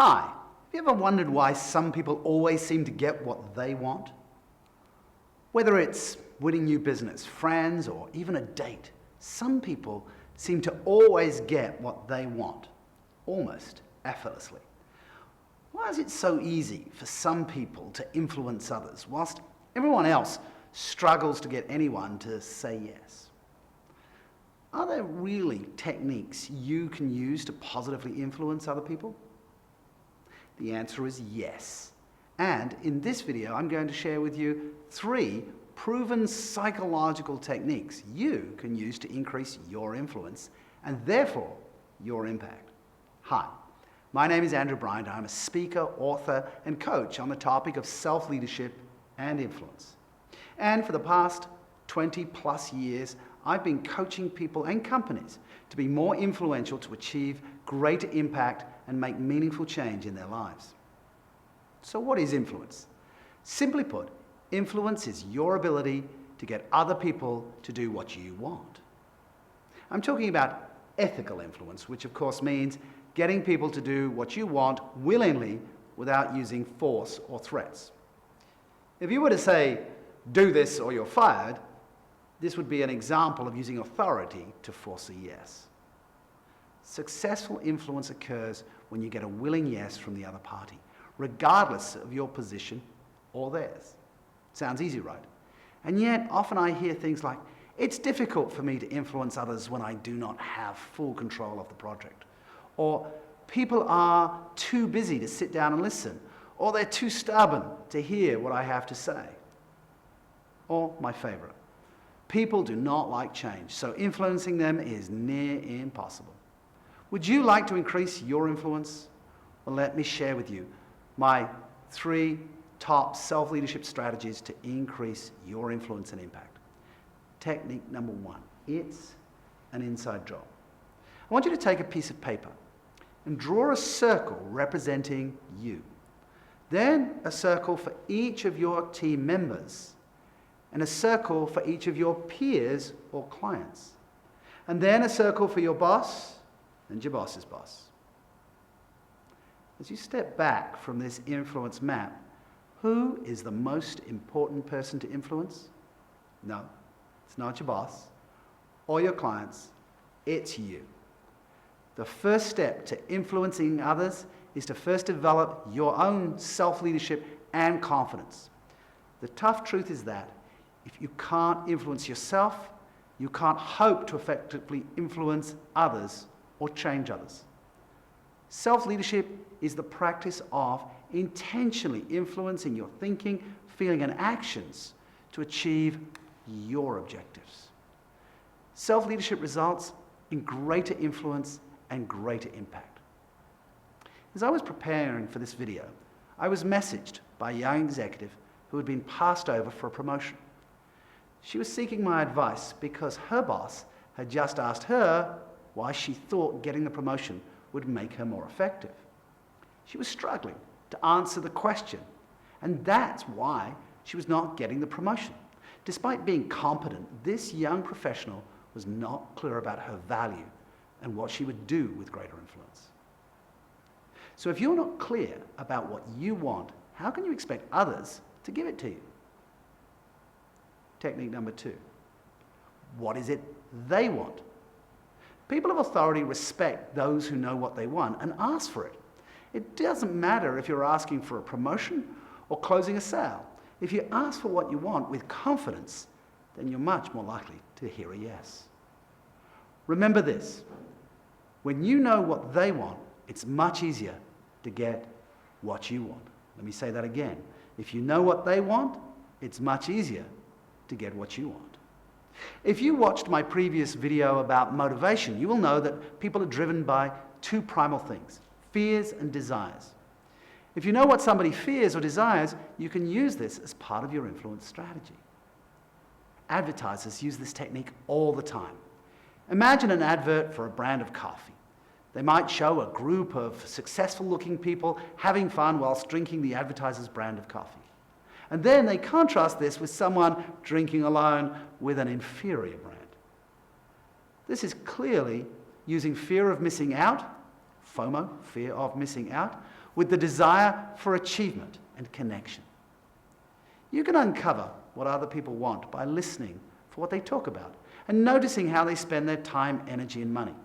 Hi, have you ever wondered why some people always seem to get what they want? Whether it's winning new business, friends, or even a date, some people seem to always get what they want, almost effortlessly. Why is it so easy for some people to influence others, whilst everyone else struggles to get anyone to say yes? Are there really techniques you can use to positively influence other people? The answer is yes. And in this video, I'm going to share with you 3 proven psychological techniques you can use to increase your influence and therefore your impact. Hi, my name is Andrew Bryant. I'm a speaker, author, and coach on the topic of self-leadership and influence. And for the past 20 plus years, I've been coaching people and companies to be more influential, to achieve greater impact and make meaningful change in their lives. So what is influence? Simply put, influence is your ability to get other people to do what you want. I'm talking about ethical influence, which of course means getting people to do what you want willingly without using force or threats. If you were to say, do this or you're fired, this would be an example of using authority to force a yes. Successful influence occurs when you get a willing yes from the other party, regardless of your position or theirs. Sounds easy, right? And yet, often I hear things like, it's difficult for me to influence others when I do not have full control of the project. Or, people are too busy to sit down and listen. Or they're too stubborn to hear what I have to say. Or, my favorite, people do not like change, so influencing them is near impossible. Would you like to increase your influence? Well, let me share with you my 3 top self-leadership strategies to increase your influence and impact. Technique number 1, it's an inside job. I want you to take a piece of paper and draw a circle representing you. Then a circle for each of your team members and a circle for each of your peers or clients. And then a circle for your boss and your boss's boss. As you step back from this influence map, who is the most important person to influence? No, it's not your boss or your clients, it's you. The first step to influencing others is to first develop your own self-leadership and confidence. The tough truth is that if you can't influence yourself, you can't hope to effectively influence others or change others. Self-leadership is the practice of intentionally influencing your thinking, feeling, and actions to achieve your objectives. Self-leadership results in greater influence and greater impact. As I was preparing for this video, I was messaged by a young executive who had been passed over for a promotion. She was seeking my advice because her boss had just asked her why she thought getting the promotion would make her more effective. She was struggling to answer the question, and that's why she was not getting the promotion. Despite being competent, this young professional was not clear about her value and what she would do with greater influence. So if you're not clear about what you want, how can you expect others to give it to you? Technique number 2. What is it they want? People of authority respect those who know what they want and ask for it. It doesn't matter if you're asking for a promotion or closing a sale. If you ask for what you want with confidence, then you're much more likely to hear a yes. Remember this, when you know what they want, it's much easier to get what you want. Let me say that again. If you know what they want, it's much easier to get what you want. If you watched my previous video about motivation, you will know that people are driven by 2 primal things, fears and desires. If you know what somebody fears or desires, you can use this as part of your influence strategy. Advertisers use this technique all the time. Imagine an advert for a brand of coffee. They might show a group of successful-looking people having fun whilst drinking the advertiser's brand of coffee. And then they contrast this with someone drinking alone with an inferior brand. This is clearly using fear of missing out, FOMO, fear of missing out, with the desire for achievement and connection. You can uncover what other people want by listening for what they talk about and noticing how they spend their time, energy, and money.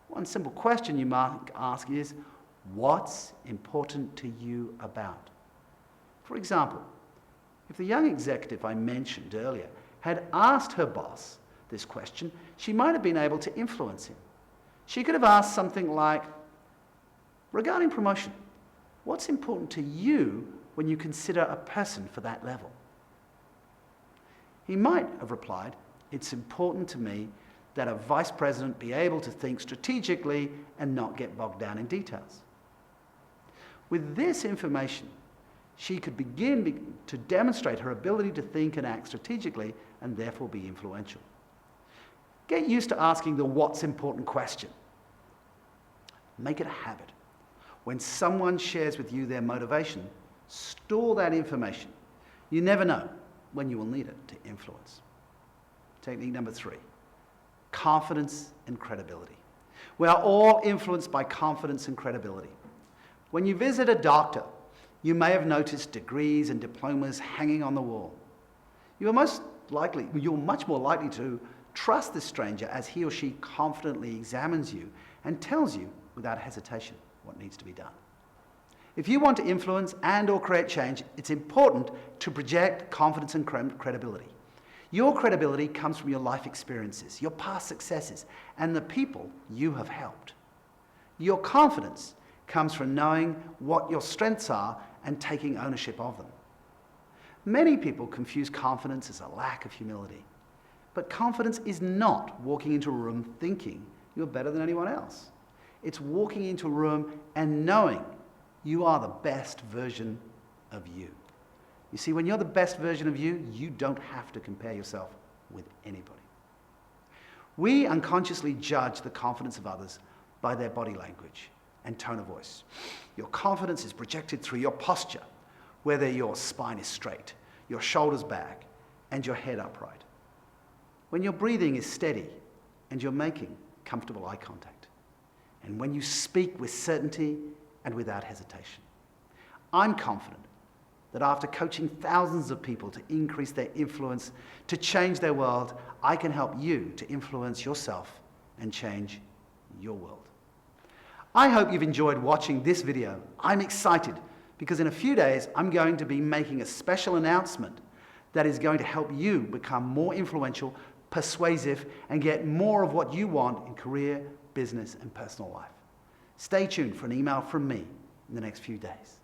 One simple question you might ask is, what's important to you about? For example, if the young executive I mentioned earlier had asked her boss this question, she might have been able to influence him. She could have asked something like, regarding promotion, what's important to you when you consider a person for that level? He might have replied, it's important to me that a vice president be able to think strategically and not get bogged down in details. With this information, she could begin to demonstrate her ability to think and act strategically and therefore be influential. Get used to asking the what's important question. Make it a habit. When someone shares with you their motivation, store that information. You never know when you will need it to influence. Technique number 3, confidence and credibility. We are all influenced by confidence and credibility. When you visit a doctor, you may have noticed degrees and diplomas hanging on the wall. You're much more likely to trust this stranger as he or she confidently examines you and tells you without hesitation what needs to be done. If you want to influence and/or create change, it's important to project confidence and credibility. Your credibility comes from your life experiences, your past successes, and the people you have helped. Your confidence comes from knowing what your strengths are and taking ownership of them. Many people confuse confidence as a lack of humility, but confidence is not walking into a room thinking you're better than anyone else. It's walking into a room and knowing you are the best version of you. You see, when you're the best version of you, you don't have to compare yourself with anybody. We unconsciously judge the confidence of others by their body language and tone of voice. Your confidence is projected through your posture, whether your spine is straight, your shoulders back, and your head upright. When your breathing is steady and you're making comfortable eye contact. And when you speak with certainty and without hesitation. I'm confident that after coaching thousands of people to increase their influence, to change their world, I can help you to influence yourself and change your world. I hope you've enjoyed watching this video. I'm excited because in a few days, I'm going to be making a special announcement that is going to help you become more influential, persuasive, and get more of what you want in career, business, and personal life. Stay tuned for an email from me in the next few days.